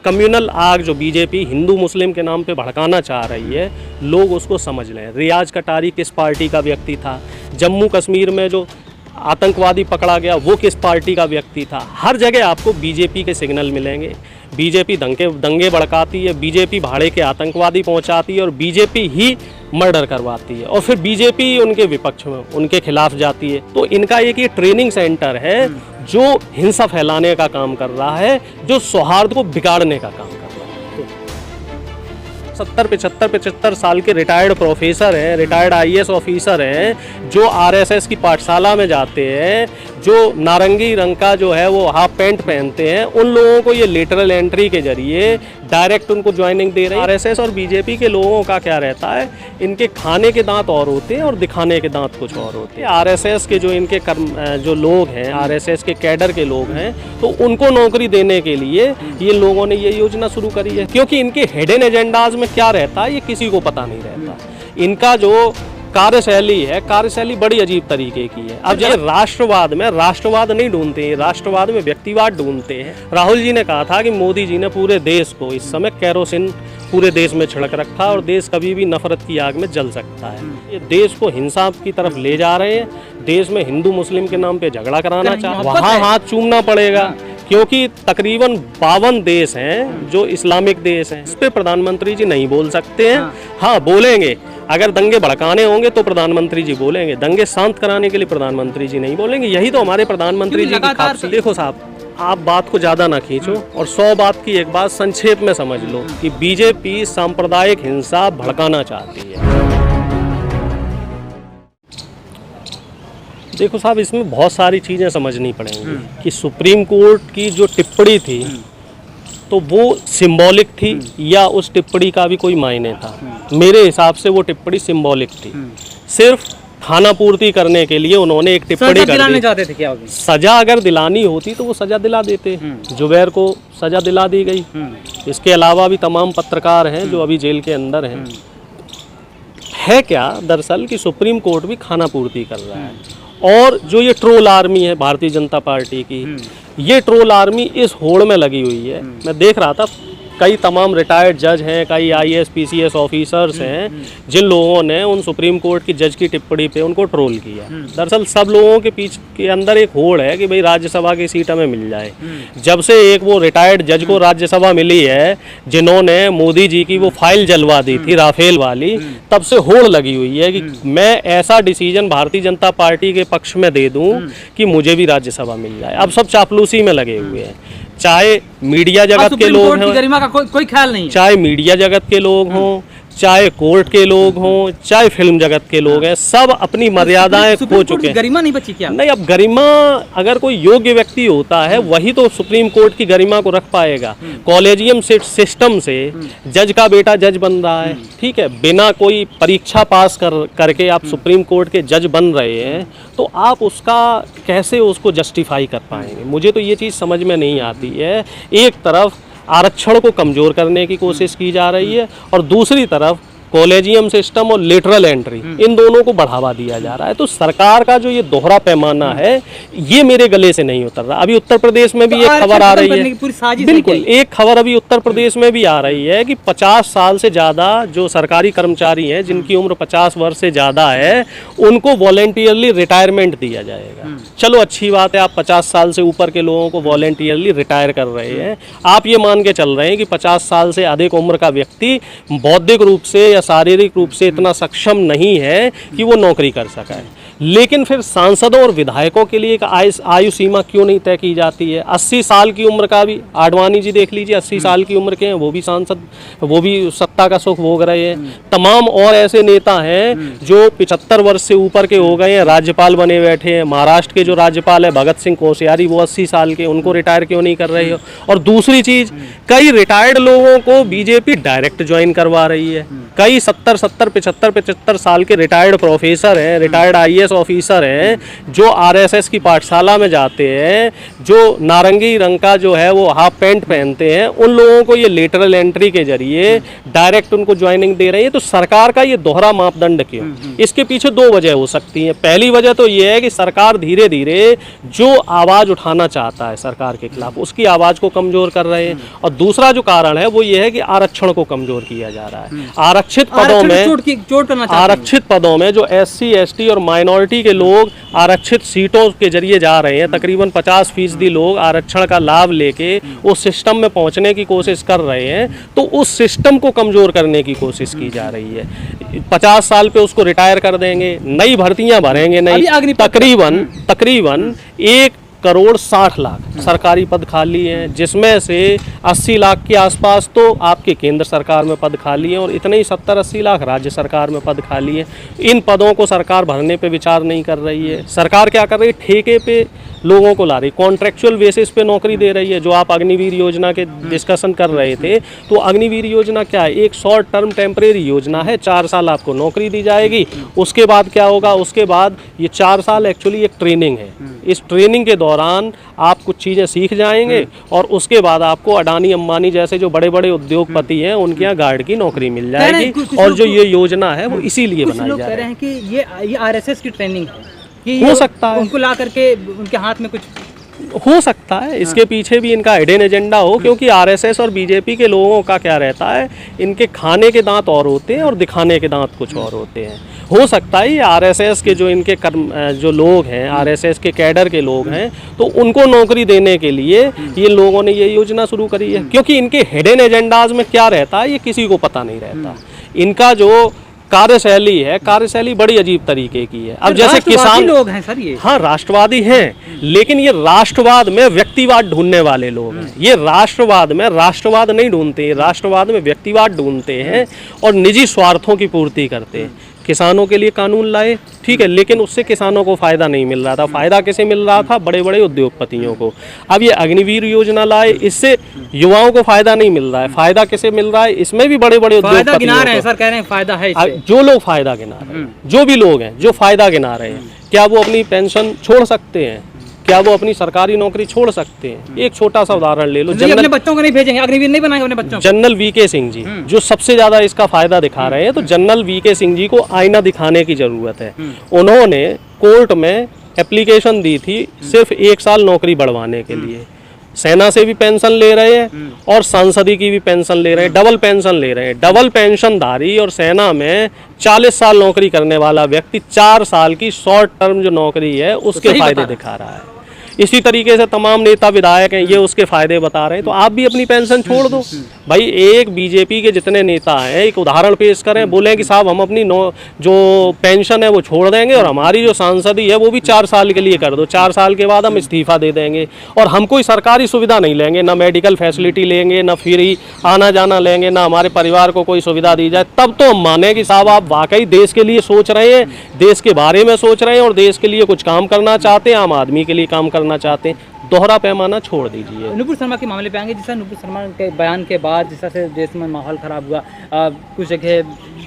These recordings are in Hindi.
कम्युनल आग जो बीजेपी हिंदू मुस्लिम के नाम पे भड़काना चाह रही है, लोग उसको समझ लें। रियाज कटारी किस पार्टी का व्यक्ति था, जम्मू कश्मीर में जो आतंकवादी पकड़ा गया वो किस पार्टी का व्यक्ति था। हर जगह आपको बीजेपी के सिग्नल मिलेंगे। बीजेपी दंगे भड़काती है, बीजेपी भाड़े के आतंकवादी पहुंचाती है और बीजेपी ही मर्डर करवाती है और फिर बीजेपी उनके विपक्ष में उनके खिलाफ जाती है। तो इनका एक ये ट्रेनिंग सेंटर है जो हिंसा फैलाने का काम कर रहा है, जो सौहार्द को बिगाड़ने का काम कर रहा है। 70-75 साल के रिटायर्ड प्रोफेसर हैं, रिटायर्ड आईएएस ऑफिसर हैं, जो आरएसएस की पाठशाला में जाते हैं, जो नारंगी रंग का जो है वो हाफ पैंट पहनते हैं, उन लोगों को ये लेटरल एंट्री के जरिए डायरेक्ट उनको ज्वाइनिंग दे रहे हैं। आरएसएस और बीजेपी के लोगों का क्या रहता है, इनके खाने के दांत और होते हैं और दिखाने के दांत कुछ और होते हैं। आरएसएस के जो इनके जो लोग हैं, आरएसएस के कैडर के लोग हैं, तो उनको नौकरी देने के लिए ये लोगों ने ये योजना शुरू करी है। क्योंकि इनके हिडन एजेंडाज में क्या रहता है ये किसी को पता नहीं रहता। इनका जो कार्यशैली है, कार्यशैली बड़ी अजीब तरीके की है। अब जब राष्ट्रवाद में राष्ट्रवाद नहीं ढूंढते हैं, राष्ट्रवाद में व्यक्तिवाद ढूंढते हैं। राहुल जी ने कहा था कि मोदी जी ने पूरे देश को इस समय केरोसिन पूरे देश में छिड़क रखा और देश कभी भी नफरत की आग में जल सकता है। ये देश को हिंसा की तरफ ले जा रहे हैं, देश में हिंदू मुस्लिम के नाम पे झगड़ा कराना चाहते हैं। वहाँ हाथ चूमना पड़ेगा क्योंकि तकरीबन 52 देश हैं जो इस्लामिक देश हैं। इस पे प्रधानमंत्री जी नहीं बोल सकते हैं। हाँ बोलेंगे, अगर दंगे भड़काने होंगे तो प्रधानमंत्री जी बोलेंगे, दंगे शांत कराने के लिए प्रधानमंत्री जी नहीं बोलेंगे। यही तो हमारे प्रधानमंत्री जी की खास। देखो साहब, आप बात को ज़्यादा ना खींचो और 100 बात की एक बात संक्षेप में समझ लो कि बीजेपी सांप्रदायिक हिंसा भड़काना चाहती है। देखो साहब, इसमें बहुत सारी चीज़ें समझनी पड़ेंगी कि सुप्रीम कोर्ट की जो टिप्पणी थी तो वो सिंबॉलिक थी या उस टिप्पणी का भी कोई मायने था। मेरे हिसाब से वो टिप्पणी सिंबॉलिक थी। सिर्फ खाना पूर्ति करने के लिए उन्होंने एक टिप्पणी कर दी। चाहते थे क्या? सजा अगर दिलानी होती तो वो सजा दिला देते। जुबैर को सजा दिला दी गई। इसके अलावा भी तमाम पत्रकार हैं जो अभी जेल के अंदर हैं। है क्या दरअसल कि सुप्रीम कोर्ट भी खाना पूर्ति कर रहा है और जो ये ट्रोल आर्मी है भारतीय जनता पार्टी की, ये ट्रोल आर्मी इस होड़ में लगी हुई है। मैं देख रहा था कई तमाम रिटायर्ड जज हैं, कई आईएएस पीसीएस ऑफिसर्स हैं जिन लोगों ने उन सुप्रीम कोर्ट की जज की टिप्पणी पे उनको ट्रोल किया। दरअसल सब लोगों के पीछे के अंदर एक होड़ है कि भाई राज्यसभा की सीट हमें मिल जाए। जब से एक वो रिटायर्ड जज को राज्यसभा मिली है जिन्होंने मोदी जी की वो फाइल जलवा दी थी राफेल वाली, तब से होड़ लगी हुई है कि मैं ऐसा डिसीजन भारतीय जनता पार्टी के पक्ष में दे दूं कि मुझे भी राज्यसभा मिल जाए। अब सब चापलूसी में लगे हुए हैं, चाहे मीडिया जगत के लोग हों, गरिमा का कोई ख्याल नहीं, चाहे मीडिया जगत के लोग हों, चाहे कोर्ट के लोग हों, चाहे फिल्म जगत के लोग हैं, सब अपनी मर्यादाएं खो चुके हैं। गरिमा नहीं बची क्या? नहीं, अब गरिमा अगर कोई योग्य व्यक्ति होता है वही तो सुप्रीम कोर्ट की गरिमा को रख पाएगा। कॉलेजियम सिस्टम से जज का बेटा जज बन रहा है, ठीक है, बिना कोई परीक्षा पास करके आप सुप्रीम कोर्ट के जज बन रहे हैं, तो आप उसका कैसे उसको जस्टिफाई कर पाएंगे? मुझे तो ये चीज़ समझ में नहीं आती है। एक तरफ आरक्षण को कमज़ोर करने की कोशिश की जा रही है और दूसरी तरफ कॉलेजियम सिस्टम और लेटरल एंट्री, इन दोनों को बढ़ावा दिया जा रहा है। तो सरकार का जो ये दोहरा पैमाना है ये मेरे गले से नहीं उतर रहा। अभी उत्तर प्रदेश में भी एक खबर आ रही है, बिल्कुल एक खबर अभी उत्तर प्रदेश में भी आ रही है कि 50 साल से ज़्यादा जो सरकारी कर्मचारी हैं जिनकी उम्र 50 वर्ष से ज़्यादा है उनको वॉलेंटियरली रिटायरमेंट दिया जाएगा। चलो अच्छी बात है, आप 50 साल से ऊपर के लोगों को वॉलेंटियरली रिटायर कर रहे हैं। आप ये मान के चल रहे हैं कि 50 साल से अधिक उम्र का व्यक्ति बौद्धिक रूप से शारीरिक रूप से इतना सक्षम नहीं है कि वो नौकरी कर सका है। लेकिन फिर सांसदों और विधायकों के लिए एक आयु सीमा क्यों नहीं तय की जाती है? 80 साल की उम्र का भी, आडवाणी जी देख लीजिए 80 साल की उम्र के हैं, वो भी सांसद, वो भी सत्ता का सुख भोग रहे हैं। तमाम और ऐसे नेता हैं जो 75 वर्ष से ऊपर के हो गए हैं, राज्यपाल बने बैठे हैं। महाराष्ट्र के जो राज्यपाल है भगत सिंह कोश्यारी, वो 80 साल के, उनको रिटायर क्यों नहीं कर रही हो? और दूसरी चीज़, कई रिटायर्ड लोगों को बीजेपी डायरेक्ट ज्वाइन करवा रही है। कई 70, 75 साल के रिटायर्ड प्रोफेसर हैं, रिटायर्ड आईएएस आईएएस ऑफिसर हैं जो आरएसएस की पाठशाला में जाते हैं, जो नारंगी रंग का जो है वो हाफ पैंट पहनते हैं, उन लोगों को ये लेटरल एंट्री के जरिए डायरेक्ट उनको ज्वाइनिंग दे रही है। तो सरकार का ये दोहरा मापदंड क्यों? इसके पीछे दो वजह हो सकती हैं। पहली वजह तो ये है कि सरकार धीरे धीरे जो आवाज़ उठाना चाहता है सरकार के खिलाफ, उसकी आवाज़ को कमज़ोर कर रहे हैं। और दूसरा जो कारण है वो ये है कि आरक्षण को कमज़ोर किया जा रहा है। आरक्षित पदों में जो SC ST और माइनॉरिटी के लोग आरक्षित सीटों के जरिए जा रहे हैं, तकरीबन 50% लोग आरक्षण का लाभ लेके उस सिस्टम में पहुंचने की कोशिश कर रहे हैं, तो उस सिस्टम को कमज़ोर करने की कोशिश की जा रही है। 50 साल पे उसको रिटायर कर देंगे, नई भर्तियां भरेंगे नहीं, तकरीबन 1,60,00,000 सरकारी पद खाली हैं, जिसमें से 80 लाख के आसपास तो आपके केंद्र सरकार में पद खाली हैं और इतने ही 70-80 लाख राज्य सरकार में पद खाली हैं। इन पदों को सरकार भरने पे विचार नहीं कर रही है। सरकार क्या कर रही है? ठेके पे लोगों को ला रही, कॉन्ट्रेक्चुअल बेसिस पे नौकरी दे रही है। जो आप अग्निवीर योजना के डिस्कशन कर रहे थे, तो अग्निवीर योजना क्या है? एक शॉर्ट टर्म टेम्परेरी योजना है, 4 साल आपको नौकरी दी जाएगी। उसके बाद क्या होगा? उसके बाद ये 4 साल एक्चुअली एक ट्रेनिंग है। इस ट्रेनिंग के दौरान आप कुछ चीज़ें सीख जाएंगे और उसके बाद आपको अडानी अंबानी जैसे जो बड़े बड़े उद्योगपति हैं उनके यहाँ गार्ड की नौकरी मिल जाएगी। और जो ये योजना है वो इसीलिए बनाई जा रही है। हैं कि ये आरएसएस की ट्रेनिंग है, हो सकता है उनको ला करके उनके हाथ में कुछ हो सकता है, इसके पीछे भी इनका हिडन एजेंडा हो, क्योंकि आरएसएस और बीजेपी के लोगों का क्या रहता है, इनके खाने के दांत और होते हैं और दिखाने के दांत कुछ और होते हैं। हो सकता है ये आरएसएस के जो इनके जो लोग हैं, आरएसएस के कैडर के लोग हैं, तो उनको नौकरी देने के लिए ये लोगों ने ये योजना शुरू करी है। क्योंकि इनके हिडन एजेंडाज में क्या रहता है ये किसी को पता नहीं रहता। इनका जो कार्यशैली है, कार्यशैली बड़ी अजीब तरीके की है। अब जैसे किसान लोग हैं सर, ये हाँ राष्ट्रवादी हैं, लेकिन ये राष्ट्रवाद में व्यक्तिवाद ढूंढने वाले लोग हैं। ये राष्ट्रवाद में राष्ट्रवाद नहीं ढूंढते, ये राष्ट्रवाद में व्यक्तिवाद ढूंढते हैं और निजी स्वार्थों की पूर्ति करते हैं। किसानों के लिए कानून लाए, ठीक है, लेकिन उससे किसानों को फ़ायदा नहीं मिल रहा था। फ़ायदा किसे मिल रहा था? बड़े बड़े उद्योगपतियों को। अब ये अग्निवीर योजना लाए, इससे युवाओं को फ़ायदा नहीं मिल रहा है। फ़ायदा किसे मिल रहा है? इसमें भी बड़े बड़े उद्योगपतियों को। सर कह रहे हैं फ़ायदा है इससे। जो लोग फ़ायदा गिना रहे हैं, जो भी लोग हैं जो फ़ायदा गिना रहे हैं, क्या वो अपनी पेंशन छोड़ सकते हैं? क्या वो अपनी सरकारी नौकरी छोड़ सकते हैं? एक छोटा सा उदाहरण ले लो, अपने बच्चों को नहीं भेजेंगे, अग्निवीर नहीं बनाएंगे अपने बच्चों को। जनरल VK सिंह जी जो सबसे ज्यादा इसका फायदा दिखा रहे हैं, तो जनरल VK सिंह जी को आईना दिखाने की जरूरत है। उन्होंने कोर्ट में एप्लीकेशन दी थी सिर्फ 1 साल नौकरी बढ़वाने के लिए। सेना से भी पेंशन ले रहे हैं और सांसदी की भी पेंशन ले रहे हैं, डबल पेंशन ले रहे हैं। डबल पेंशनधारी और सेना में 40 साल नौकरी करने वाला व्यक्ति 4 साल की शॉर्ट टर्म जो नौकरी है उसके फायदे दिखा रहा है। इसी तरीके से तमाम नेता विधायक हैं, ये उसके फायदे बता रहे हैं। तो आप भी अपनी पेंशन छोड़ दो भाई। एक बीजेपी के जितने नेता हैं एक उदाहरण पेश करें, बोलें कि साहब हम अपनी जो पेंशन है वो छोड़ देंगे और हमारी जो सांसदी है वो भी 4 साल के लिए कर दो, 4 साल के बाद हम इस्तीफा दे देंगे और हम कोई सरकारी सुविधा नहीं लेंगे, ना मेडिकल फैसिलिटी लेंगे, ना फ्री आना जाना लेंगे, ना हमारे परिवार को कोई सुविधा दी जाए, तब तो हम माने कि साहब आप वाकई देश के लिए सोच रहे हैं, देश के बारे में सोच रहे हैं और देश के लिए कुछ काम करना चाहते हैं, आम आदमी के लिए काम करना चाहते हैं। दोहरा पैमाना छोड़ दीजिए। नुपुर शर्मा के मामले पे आएंगे। जिस नुपुर शर्मा के बयान के बाद जिस तरह से देश में माहौल ख़राब हुआ, कुछ जगह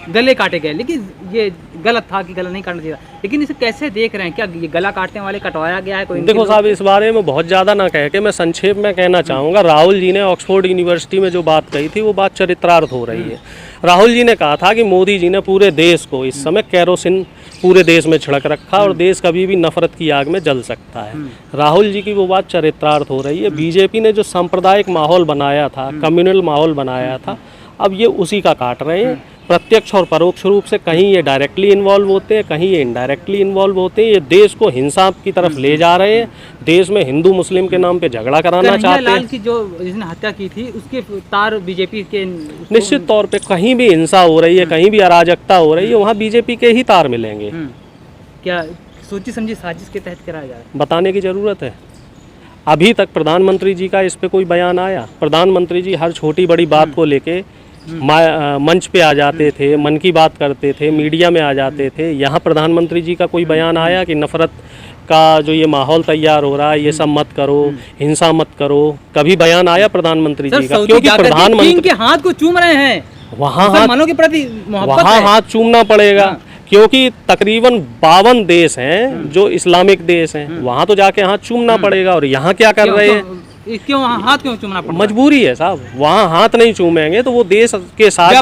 गले काटे गए, लेकिन ये गलत था कि गला नहीं काटना चाहिए, लेकिन इसे कैसे देख रहे हैं? क्या ये गला काटने वाले कटवाया गया है कोई? देखो साहब, इस बारे में बहुत ज़्यादा ना कह के मैं संक्षेप में कहना चाहूँगा। राहुल जी ने ऑक्सफोर्ड यूनिवर्सिटी में जो बात कही थी वो बात चरित्रार्थ हो रही है। राहुल जी ने कहा था कि मोदी जी ने पूरे देश को इस समय केरोसिन पूरे देश में छिड़क रखा और देश कभी भी नफरत की आग में जल सकता है। राहुल जी की वो बात चरित्रार्थ हो रही है। बीजेपी ने जो सांप्रदायिक माहौल बनाया था, कम्युनल माहौल बनाया था, अब ये उसी का काट रहे हैं। प्रत्यक्ष और परोक्ष रूप से कहीं ये डायरेक्टली इन्वॉल्व होते हैं, कहीं ये इनडायरेक्टली इन्वॉल्व होते हैं। ये देश को हिंसा की तरफ ले जा रहे हैं, देश में हिंदू मुस्लिम के नाम पे झगड़ा कराना चाहते हैं। की जो जिसने हत्या की थी उसके तार बीजेपी के निश्चित तौर पे कहीं भी हिंसा हो रही है, कहीं भी अराजकता हो रही है, वहाँ बीजेपी के ही तार मिलेंगे। क्या सोची समझी साजिश के तहत कराया जा रहा है? बताने की ज़रूरत है। अभी तक प्रधानमंत्री जी का इस पे कोई बयान आया? प्रधानमंत्री जी हर छोटी बड़ी बात को लेके मंच पे आ जाते थे, मन की बात करते थे, मीडिया में आ जाते थे। यहाँ प्रधानमंत्री जी का कोई बयान आया कि नफरत का जो ये माहौल तैयार हो रहा है, ये सब मत करो, हिंसा मत करो? कभी बयान आया प्रधानमंत्री जी का? क्योंकि प्रधानमंत्री के हाथ को चूम रहे हैं, वहाँ मुसलमानों के प्रति वहाँ हाथ चूमना पड़ेगा, क्योंकि तकरीबन 52 देश हैं जो इस्लामिक देश हैं, वहाँ तो जाके हाथ चूमना पड़ेगा, और यहाँ क्या कर रहे हैं? क्यों हाथ क्यों चूमना पड़ता है? मजबूरी है साहब, वहाँ हाथ नहीं चूमेंगे तो वो देश के साथ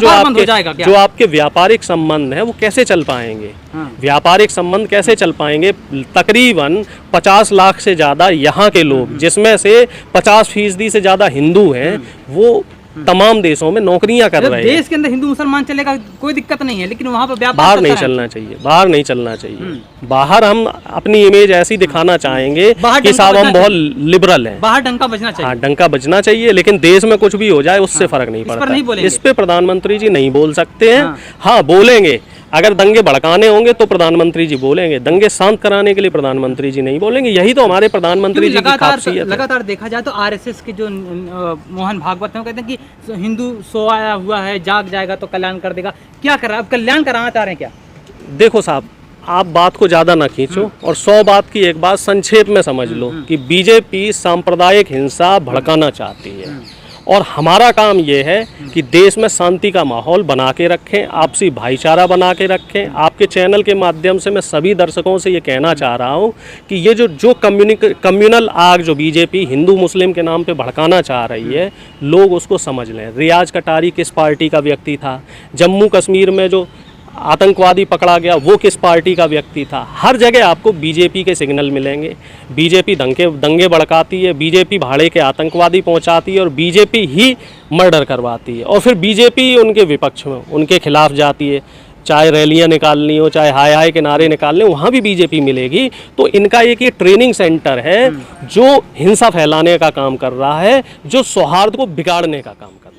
जो आपके व्यापारिक संबंध है वो कैसे चल पाएंगे? व्यापारिक संबंध कैसे चल पाएंगे? तकरीबन 50 लाख से ज़्यादा यहाँ के लोग, जिसमें से 50% से ज़्यादा हिंदू हैं, वो तमाम देशों में नौकरियां कर रहे हैं। देश के अंदर हिंदू मुसलमान चलेगा कोई दिक्कत नहीं है, लेकिन वहाँ पर व्यापार बाहर नहीं चलना चाहिए, बाहर नहीं चलना चाहिए। बाहर हम अपनी इमेज ऐसी दिखाना चाहेंगे कि साहब हम बहुत लिबरल हैं, बाहर डंका बजना चाहिए। हाँ, डंका बजना चाहिए, लेकिन देश में कुछ भी हो जाए उससे फर्क नहीं पड़ता। इस पे प्रधानमंत्री जी नहीं बोल सकते हैं। हाँ, बोलेंगे, अगर दंगे भड़काने होंगे तो प्रधानमंत्री जी बोलेंगे, दंगे शांत कराने के लिए प्रधानमंत्री जी नहीं बोलेंगे। यही तो हमारे प्रधानमंत्री जी की खासियत है। लगातार देखा जाए तो आरएसएस के जो मोहन भागवत हैं, वो कहते हैं कि हिंदू सोया हुआ है, जाग जाएगा तो कल्याण कर देगा। क्या कर रहा है? अब कल्याण कराना चाह रहे हैं क्या? देखो साहब, आप बात को ज़्यादा ना खींचो और 100 बात की एक बात संक्षेप में समझ लो कि बीजेपी सांप्रदायिक हिंसा भड़काना चाहती है, और हमारा काम ये है कि देश में शांति का माहौल बना के रखें, आपसी भाईचारा बना के रखें। आपके चैनल के माध्यम से मैं सभी दर्शकों से ये कहना चाह रहा हूँ कि ये जो कम्युनल आग जो बीजेपी हिंदू मुस्लिम के नाम पे भड़काना चाह रही है, लोग उसको समझ लें। रियाज कटारी किस पार्टी का व्यक्ति था? जम्मू कश्मीर में जो आतंकवादी पकड़ा गया वो किस पार्टी का व्यक्ति था? हर जगह आपको बीजेपी के सिग्नल मिलेंगे। बीजेपी दंगे भड़काती है, बीजेपी भाड़े के आतंकवादी पहुंचाती है, और बीजेपी ही मर्डर करवाती है, और फिर बीजेपी उनके विपक्ष में उनके खिलाफ जाती है। चाहे रैलियां निकालनी हो, चाहे हाय हाय के नारे निकालने, वहाँ भी बीजेपी मिलेगी। तो इनका एक ये ट्रेनिंग सेंटर है जो हिंसा फैलाने का काम कर रहा है, जो सौहार्द को बिगाड़ने का काम कर रहा है।